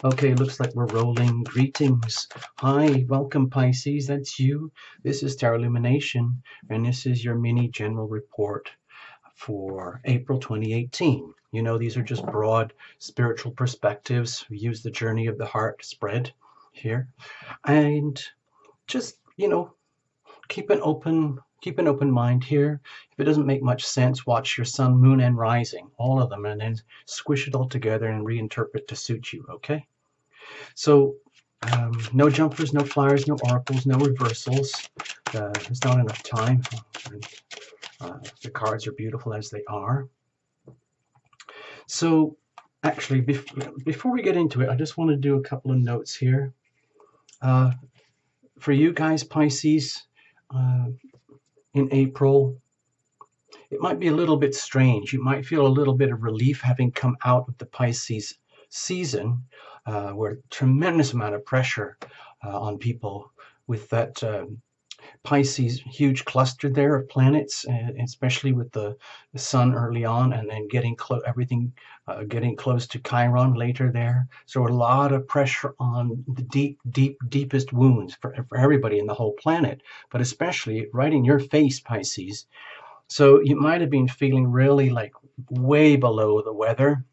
Okay, looks like we're rolling. Greetings. Hi, welcome Pisces, that's you. This is Tarot Lumination, and this is your mini general report for April 2018. You know, these are just broad spiritual perspectives. We use the journey of the heart spread here. And just, keep an open mind here. If it doesn't make much sense, watch your sun, moon, and rising, all of them, and then squish it all together and reinterpret to suit you, okay? So no jumpers, no flyers, no oracles, no reversals. There's not enough time. The cards are beautiful as they are. So actually, before we get into it, I just want to do a couple of notes here. For you guys, Pisces, in April, it might be a little bit strange. You might feel a little bit of relief having come out of the Pisces season, where a tremendous amount of pressure on people with that Pisces huge cluster there of planets, especially with the sun early on, and then getting everything getting close to Chiron later there. So a lot of pressure on the deepest wounds for everybody in the whole planet, but especially right in your face, Pisces. So you might have been feeling really like way below the weather,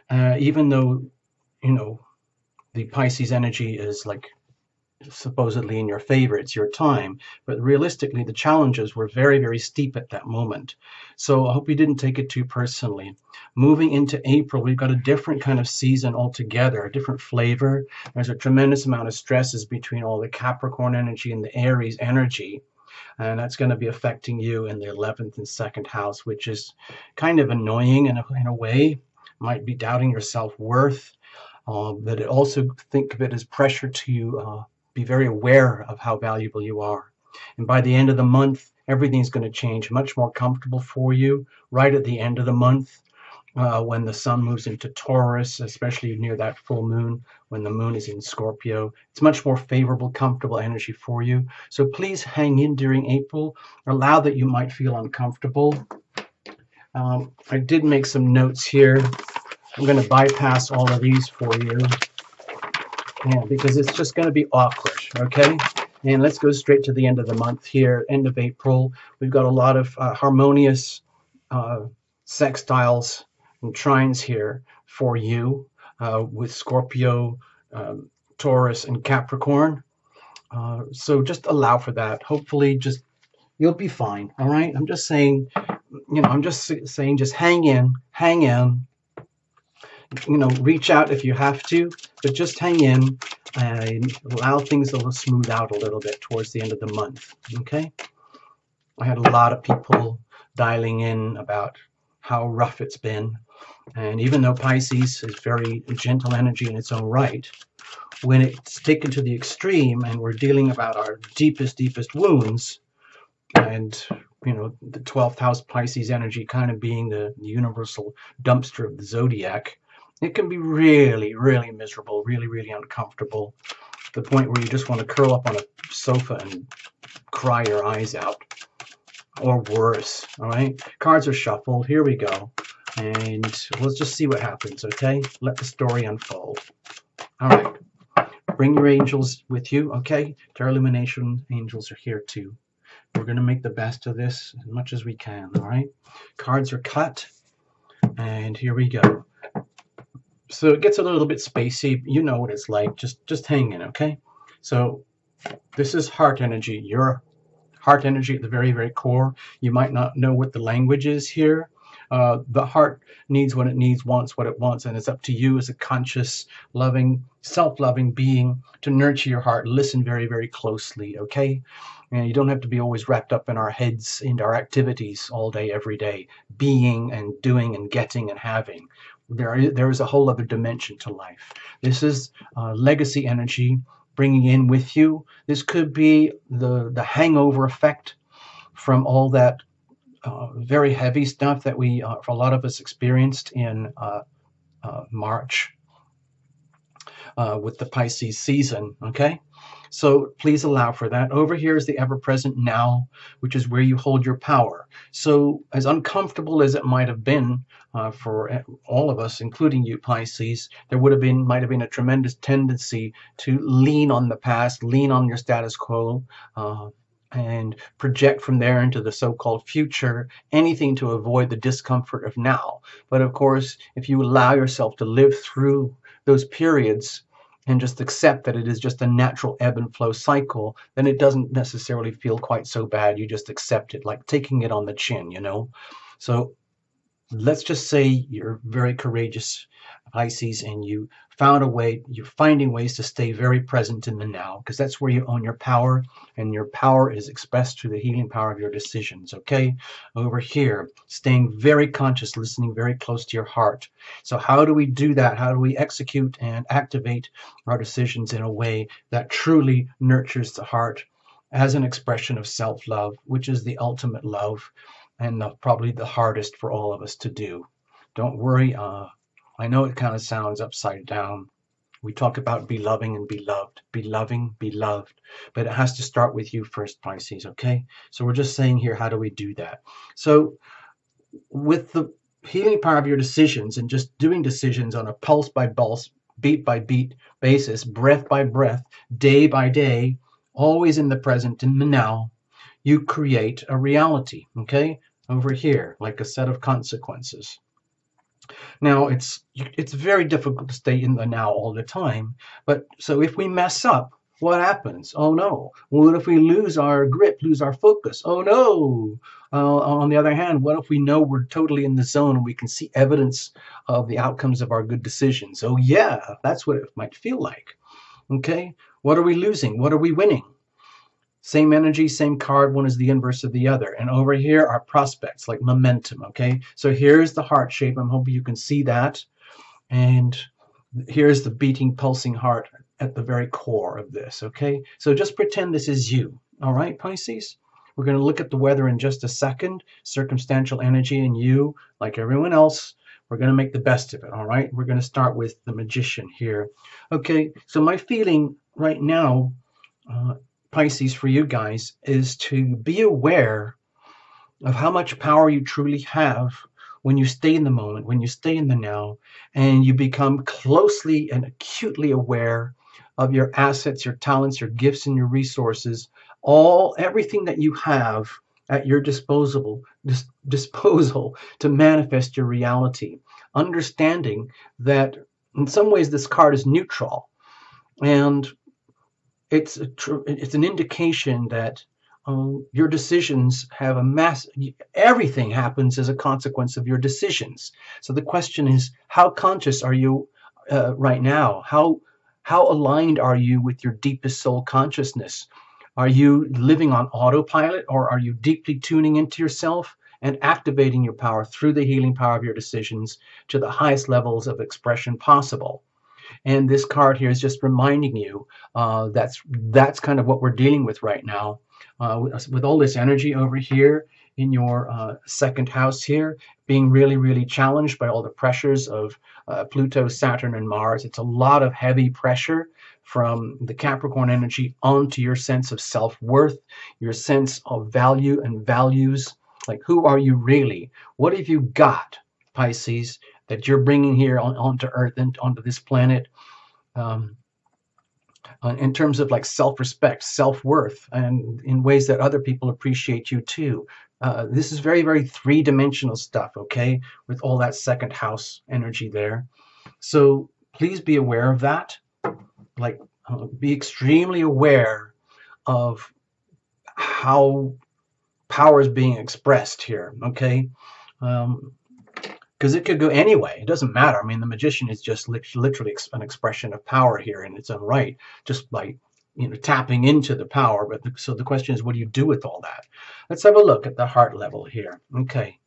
even though, the Pisces energy is like supposedly in your favor, it's your time, but realistically the challenges were very, very steep at that moment. So I hope you didn't take it too personally. Moving into April, we've got a different kind of season altogether, a different flavor. There's a tremendous amount of stresses between all the Capricorn energy and the Aries energy, and that's going to be affecting you in the 11th and 2nd house, which is kind of annoying in a way. Might be doubting your self-worth, but it also think of it as pressure to be very aware of how valuable you are. And by the end of the month, everything's going to change, much more comfortable for you right at the end of the month, when the sun moves into Taurus, especially near that full moon, when the moon is in Scorpio. It's much more favorable, comfortable energy for you. So please hang in during April. Allow that you might feel uncomfortable. I did make some notes here. I'm going to bypass all of these for you. Yeah, because it's just going to be awkward, okay? And let's go straight to the end of the month here, end of April. We've got a lot of harmonious sextiles and trines here for you, with Scorpio, Taurus, and Capricorn. So just allow for that. Hopefully, you'll be fine, all right? I'm just saying, just hang in, reach out if you have to, but just hang in and allow things to smooth out a little bit towards the end of the month, okay? I had a lot of people dialing in about how rough it's been, and even though Pisces is very gentle energy in its own right, when it's taken to the extreme and we're dealing about our deepest wounds, and the 12th house Pisces energy kind of being the universal dumpster of the zodiac, it can be really, really miserable, really, really uncomfortable, to the point where you just want to curl up on a sofa and cry your eyes out, or worse, all right? Cards are shuffled. Here we go. And let's just see what happens, okay? Let the story unfold. All right. Bring your angels with you, okay? Tarot Illumination angels are here too. We're going to make the best of this as much as we can, all right? Cards are cut, and here we go. So it gets a little bit spacey. You know what it's like. Just hang in, okay? So this is heart energy. Your heart energy at the very, very core. You might not know what the language is here. The heart needs what it needs, wants what it wants, and it's up to you as a conscious, loving, self-loving being to nurture your heart. Listen very, very closely, okay? And you don't have to be always wrapped up in our heads, in our activities all day, every day, being and doing and getting and having. There is a whole other dimension to life. This is legacy energy bringing in with you. This could be the hangover effect from all that very heavy stuff that for a lot of us, experienced in March with the Pisces season, okay? So please allow for that. Over here is the ever-present now, which is where you hold your power. So as uncomfortable as it might have been for all of us, including you, Pisces, there might have been a tremendous tendency to lean on the past, lean on your status quo, and project from there into the so-called future, anything to avoid the discomfort of now. But of course, if you allow yourself to live through those periods and just accept that it is just a natural ebb and flow cycle, then it doesn't necessarily feel quite so bad. You just accept it, like taking it on the chin, you know? So let's just say you're very courageous, Pisces, and you found a way, you're finding ways to stay very present in the now, because that's where you own your power, and your power is expressed through the healing power of your decisions, okay? Over here, staying very conscious, listening very close to your heart. So how do we do that? How do we execute and activate our decisions in a way that truly nurtures the heart as an expression of self-love, which is the ultimate love, and probably the hardest for all of us to do? Don't worry. I know it kind of sounds upside down. We talk about be loving and be loved, be loving, be loved, but it has to start with you first, Pisces, okay? So we're just saying here, how do we do that? So with the healing power of your decisions and just doing decisions on a pulse by pulse, beat by beat basis, breath by breath, day by day, always in the present, in the now, you create a reality, okay? Over here, like a set of consequences. Now, it's very difficult to stay in the now all the time, but so if we mess up, what happens? Oh no. What if we lose our grip, lose our focus? Oh no. On the other hand, what if we know we're totally in the zone and we can see evidence of the outcomes of our good decisions? Oh yeah, that's what it might feel like. Okay? What are we losing? What are we winning? Same energy, same card, one is the inverse of the other. And over here are prospects, like momentum, okay? So here's the heart shape. I'm hoping you can see that. And here's the beating, pulsing heart at the very core of this, okay? So just pretend this is you, all right, Pisces? We're going to look at the weather in just a second, circumstantial energy, and you, like everyone else, we're going to make the best of it, all right? We're going to start with the Magician here. Okay, so my feeling right now, Pisces, for you guys, is to be aware of how much power you truly have when you stay in the moment, when you stay in the now, and you become closely and acutely aware of your assets, your talents, your gifts, and your resources, everything that you have at your disposal to manifest your reality. Understanding that in some ways this card is neutral, and it's an indication that your decisions have everything happens as a consequence of your decisions. So the question is, how conscious are you right now? How aligned are you with your deepest soul consciousness? Are you living on autopilot, or are you deeply tuning into yourself and activating your power through the healing power of your decisions to the highest levels of expression possible? And this card here is just reminding you that's kind of what we're dealing with right now. With all this energy over here in your second house here, being really, really challenged by all the pressures of Pluto, Saturn, and Mars. It's a lot of heavy pressure from the Capricorn energy onto your sense of self-worth, your sense of value and values. Like, who are you really? What have you got, Pisces, that you're bringing here onto Earth and onto this planet, in terms of like self-respect, self-worth, and in ways that other people appreciate you too. This is very, very three-dimensional stuff, okay, with all that second house energy there. So please be aware of that. Like, be extremely aware of how power is being expressed here, okay? Because it could go anyway. It doesn't matter. I mean, the Magician is just literally an expression of power here in its own right, just by tapping into the power. But so the question is, what do you do with all that? Let's have a look at the heart level here. Okay.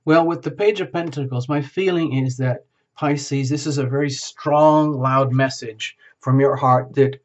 Well, with the Page of Pentacles, my feeling is that, Pisces, this is a very strong, loud message from your heart that,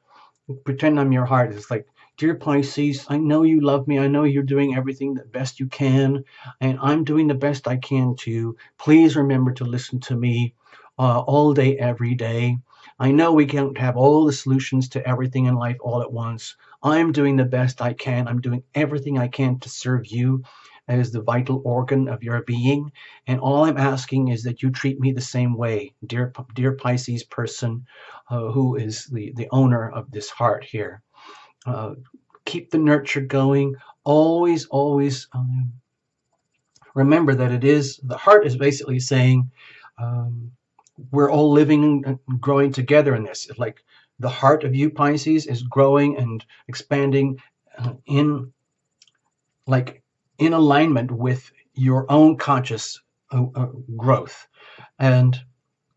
pretend I'm your heart. It's like, dear Pisces, I know you love me. I know you're doing everything the best you can, and I'm doing the best I can too. Please remember to listen to me all day, every day. I know we can't have all the solutions to everything in life all at once. I'm doing the best I can. I'm doing everything I can to serve you as the vital organ of your being. And all I'm asking is that you treat me the same way, dear Pisces person who is the owner of this heart here. Uh, Keep the nurture going. Always, always remember that the heart is basically saying, um, we're all living and growing together in this. It's like the heart of you, Pisces, is growing and expanding in like in alignment with your own conscious growth. And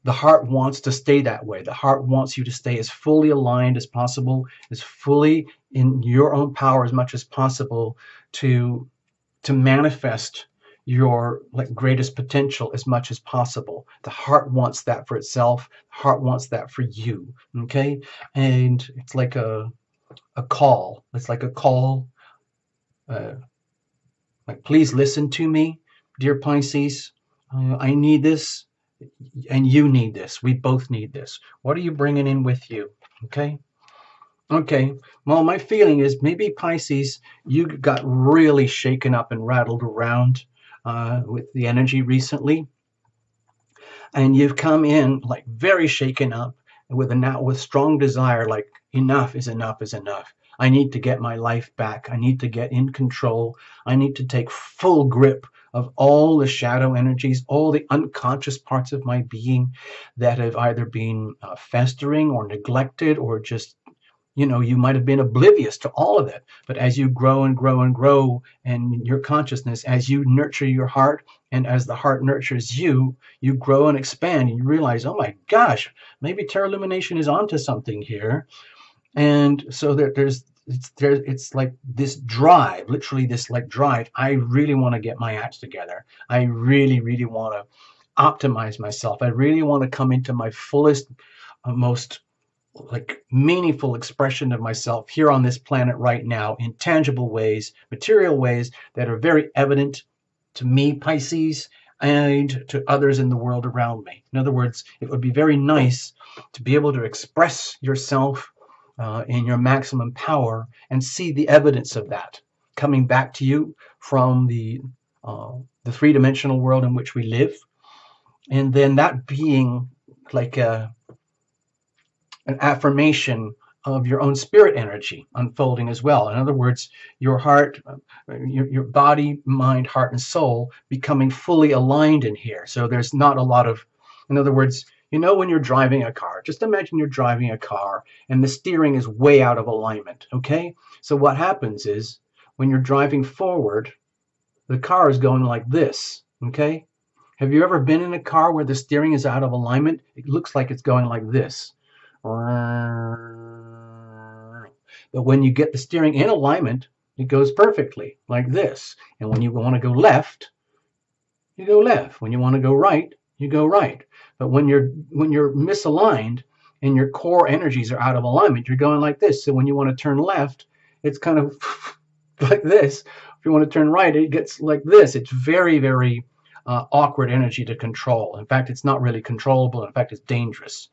the heart wants to stay that way. The heart wants you to stay as fully aligned as possible, as fully in your own power as much as possible to manifest your greatest potential as much as possible. The heart wants that for itself. The heart wants that for you. Okay, and it's like a call. It's like a call. Like, please listen to me, dear Pisces. I need this, and you need this. We both need this. What are you bringing in with you? Okay. Okay, well, my feeling is maybe Pisces, you got really shaken up and rattled around with the energy recently, and you've come in like very shaken up with strong desire, like enough is enough is enough. I need to get my life back. I need to get in control. I need to take full grip of all the shadow energies, all the unconscious parts of my being that have either been festering or neglected or just you might have been oblivious to all of it. But as you grow and grow and grow and your consciousness, as you nurture your heart and as the heart nurtures you, you grow and expand and you realize, oh my gosh, maybe Terra Lumination is onto something here. And so it's like this drive, literally this like drive. I really want to get my acts together. I really, really want to optimize myself. I really want to come into my fullest, most meaningful expression of myself here on this planet right now in tangible ways, material ways that are very evident to me, Pisces, and to others in the world around me. In other words, it would be very nice to be able to express yourself in your maximum power and see the evidence of that coming back to you from the three-dimensional world in which we live, and then that being like an affirmation of your own spirit energy unfolding as well. In other words, your heart, your body, mind, heart, and soul becoming fully aligned in here. So there's not a lot of, in other words, when you're driving a car, just imagine you're driving a car and the steering is way out of alignment, okay? So what happens is when you're driving forward, the car is going like this, okay? Have you ever been in a car where the steering is out of alignment? It looks like it's going like this. But when you get the steering in alignment, it goes perfectly like this. And when you want to go left, you go left. When you want to go right, you go right. But when you're misaligned and your core energies are out of alignment, you're going like this. So when you want to turn left, it's kind of like this. If you want to turn right, it gets like this. It's very, very awkward energy to control. In fact, it's not really controllable. In fact, it's dangerous.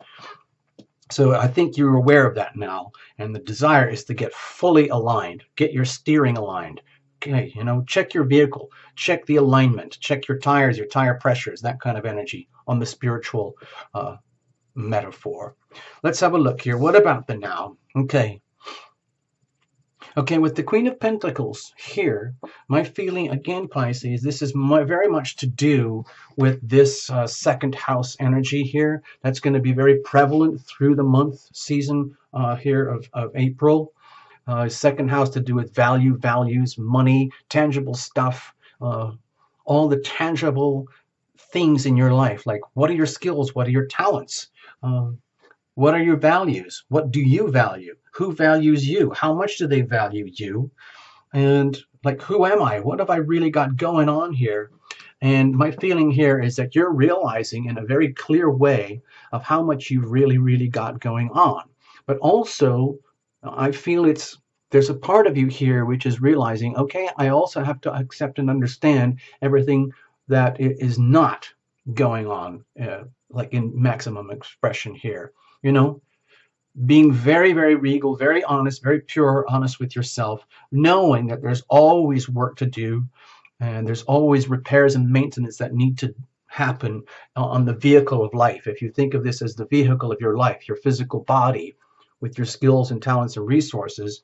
So I think you're aware of that now, and the desire is to get fully aligned, get your steering aligned. Okay, check your vehicle, check the alignment, check your tires, your tire pressures, that kind of energy on the spiritual metaphor. Let's have a look here. What about the now? Okay, with the Queen of Pentacles here, my feeling again, Pisces, this is very much to do with this second house energy here. That's going to be very prevalent through the month season here of April. Second house to do with values, money, tangible stuff, all the tangible things in your life. Like, what are your skills? What are your talents? What are your values? What do you value? Who values you? How much do they value you? And who am I? What have I really got going on here? And my feeling here is that you're realizing in a very clear way of how much you've really, really got going on. But also, I feel there's a part of you here which is realizing, okay, I also have to accept and understand everything that is not going on, in maximum expression here. you know, being very, very regal, very honest, very pure, honest with yourself, knowing that there's always work to do and there's always repairs and maintenance that need to happen on the vehicle of life. If you think of this as the vehicle of your life, your physical body with your skills and talents and resources,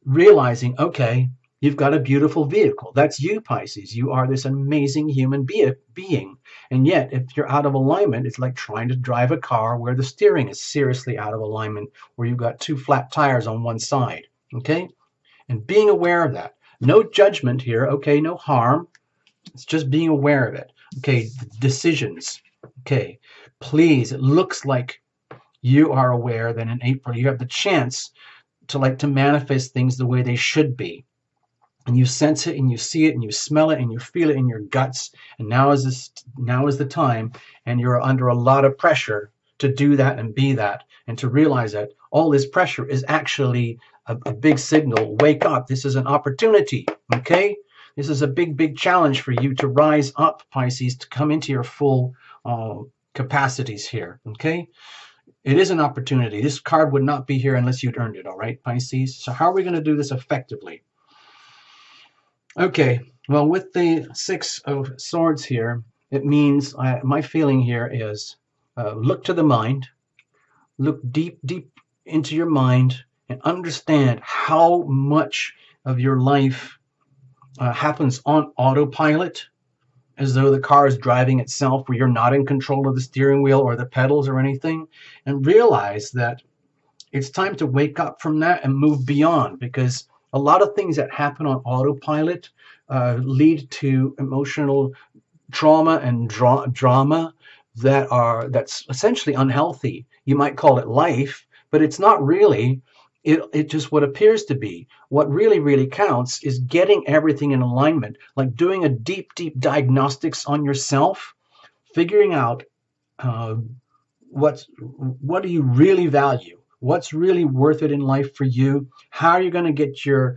realizing, okay, you've got a beautiful vehicle. That's you, Pisces. You are this amazing human being. And yet, if you're out of alignment, it's like trying to drive a car where the steering is seriously out of alignment, where you've got two flat tires on one side. Okay? And being aware of that. No judgment here. Okay, no harm. It's just being aware of it. Okay, decisions. Okay, please, it looks like you are aware that in April you have the chance to manifest things the way they should be. And you sense it and you see it and you smell it and you feel it in your guts. And now is the time, and you're under a lot of pressure to do that and be that, and to realize that all this pressure is actually a big signal. Wake up. This is an opportunity. Okay? This is a big, big challenge for you to rise up, Pisces, to come into your full capacities here. Okay? It is an opportunity. This card would not be here unless you'd earned it, all right, Pisces? So how are we going to do this effectively? Okay, well, with the Six of Swords here, it means my feeling here is look to the mind, look deep, deep into your mind, and understand how much of your life happens on autopilot, as though the car is driving itself, where you're not in control of the steering wheel or the pedals or anything, and realize that it's time to wake up from that and move beyond, because a lot of things that happen on autopilot lead to emotional trauma and drama that's essentially unhealthy. You might call it life, but it's not really. It just what appears to be. What really, really counts is getting everything in alignment, like doing a deep, deep diagnostics on yourself, figuring out what do you really value, what's really worth it in life for you, how are you going to get your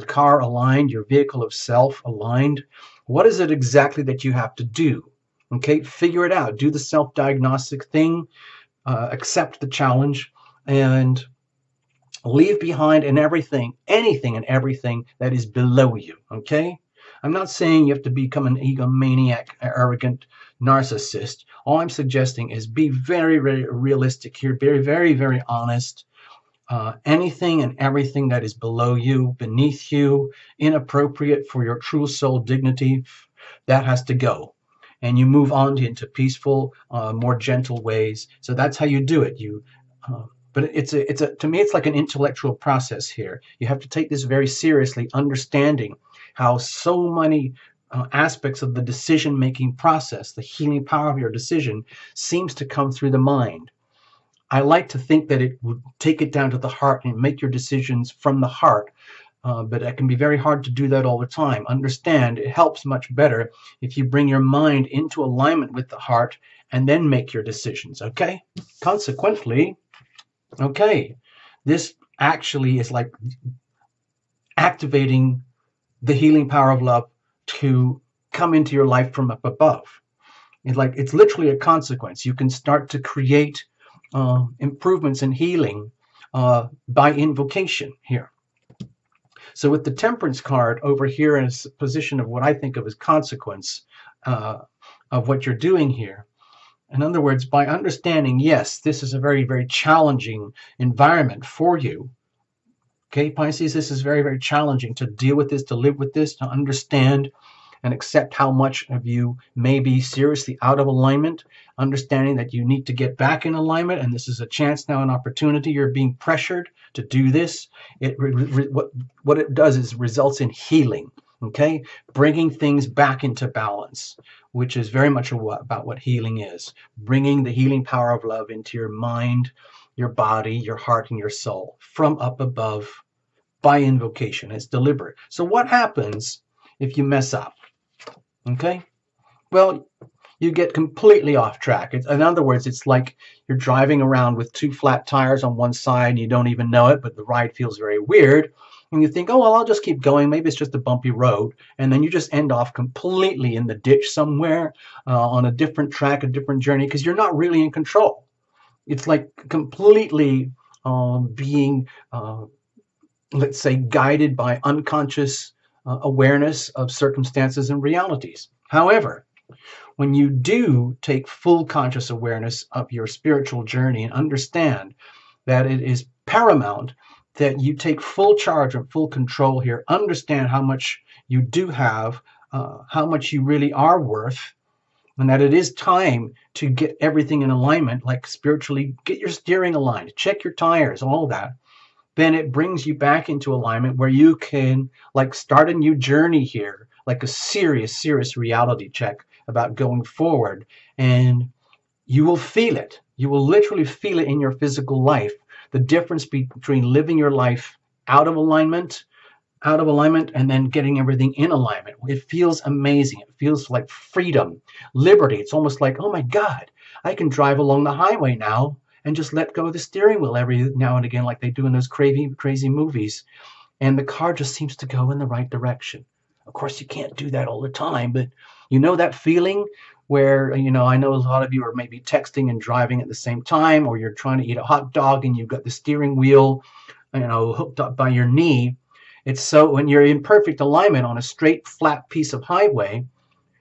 car aligned, your vehicle of self aligned, what is it exactly that you have to do. Okay, figure it out, do the self-diagnostic thing, accept the challenge, and leave behind anything and everything that is below you. Okay, I'm not saying you have to become an egomaniac, arrogant narcissist. All I'm suggesting is be very, very realistic here, very, very, very honest. Anything and everything that is below you, beneath you, inappropriate for your true soul dignity, that has to go. And you move on into peaceful, more gentle ways. So that's how you do it. But to me, it's like an intellectual process here. You have to take this very seriously, understanding how so many aspects of the decision-making process, the healing power of your decision, seems to come through the mind. I like to think that it would take it down to the heart and make your decisions from the heart. But it can be very hard to do that all the time. Understand, it helps much better if you bring your mind into alignment with the heart and then make your decisions, okay? Consequently, okay, this actually is like activating the healing power of love to come into your life from up above. It's literally a consequence. You can start to create improvements in healing by invocation here. So with the Temperance card over here in a position of what I think of as consequence of what you're doing here. In other words, by understanding, yes, this is a very, very challenging environment for you. Okay, Pisces, this is very, very challenging to deal with this, to live with this, to understand and accept how much of you may be seriously out of alignment, understanding that you need to get back in alignment, and this is a chance now, an opportunity. You're being pressured to do this. What it does is results in healing, okay? Bringing things back into balance, which is very much about what healing is. Bringing the healing power of love into your mind, your body, your heart, and your soul from up above by invocation. It's deliberate. So what happens if you mess up? Okay? Well, you get completely off track. In other words, it's like you're driving around with two flat tires on one side and you don't even know it, but the ride feels very weird. And you think, oh, well, I'll just keep going. Maybe it's just a bumpy road. And then you just end off completely in the ditch somewhere on a different track, a different journey, because you're not really in control. It's like completely being, let's say, guided by unconscious awareness of circumstances and realities. However, when you do take full conscious awareness of your spiritual journey and understand that it is paramount that you take full charge and full control here, understand how much you do have, how much you really are worth, and that it is time to get everything in alignment, like spiritually, get your steering aligned, check your tires, all that, then it brings you back into alignment where you can like start a new journey here, like a serious reality check about going forward. And you will feel it. You will literally feel it in your physical life. The difference between living your life out of alignment, and then getting everything in alignment. It feels amazing. It feels like freedom, liberty. It's almost like, oh my God, I can drive along the highway now and just let go of the steering wheel every now and again, like they do in those crazy movies. And the car just seems to go in the right direction. Of course, you can't do that all the time, but you know that feeling where, I know a lot of you are maybe texting and driving at the same time, or you're trying to eat a hot dog and you've got the steering wheel, hooked up by your knee. It's so when you're in perfect alignment on a straight, flat piece of highway,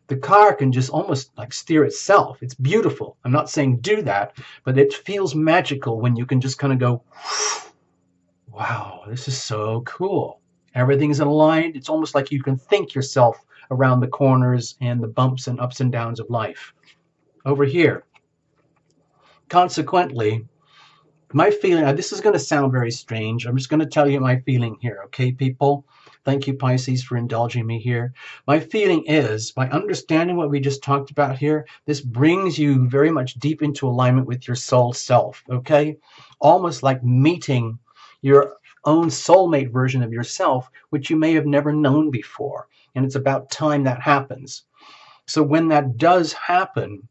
the car can just almost like steer itself. It's beautiful. I'm not saying do that, but it feels magical when you can just kind of go, wow, this is so cool. Everything's aligned. It's almost like you can think yourself around the corners and the bumps and ups and downs of life. Over here, consequently, my feeling, this is going to sound very strange. I'm just going to tell you my feeling here, okay, people? Thank you, Pisces, for indulging me here. My feeling is, by understanding what we just talked about here, this brings you very much deep into alignment with your soul self, okay? Almost like meeting your own soulmate version of yourself, which you may have never known before. And it's about time that happens. So when that does happen,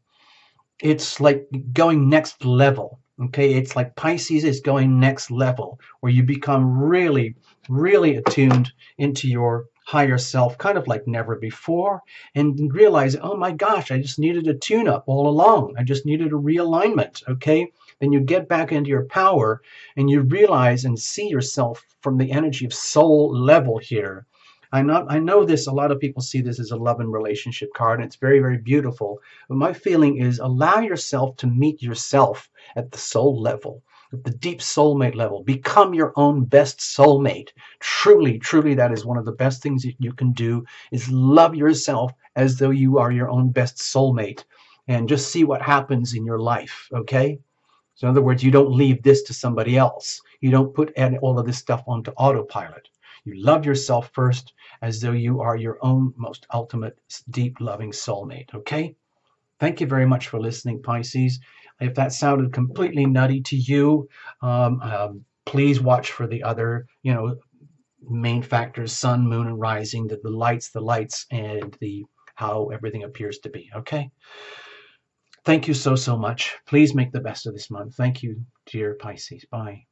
it's like going next level. Okay, it's like Pisces is going next level, where you become really attuned into your higher self, kind of like never before, and realize, oh my gosh, I just needed a tune-up all along. I just needed a realignment, okay? Then you get back into your power, and you realize and see yourself from the energy of soul level here. I know this, a lot of people see this as a love and relationship card, and it's very beautiful. But my feeling is allow yourself to meet yourself at the soul level, at the deep soulmate level. Become your own best soulmate. Truly, that is one of the best things that you can do, is love yourself as though you are your own best soulmate, and just see what happens in your life, okay? So in other words, you don't leave this to somebody else. You don't put all of this stuff onto autopilot. You love yourself first as though you are your own most ultimate, deep, loving soulmate, okay? Thank you very much for listening, Pisces. If that sounded completely nutty to you, please watch for the other, main factors, sun, moon, and rising, the lights, and how everything appears to be, okay? Thank you so much. Please make the best of this month. Thank you, dear Pisces. Bye.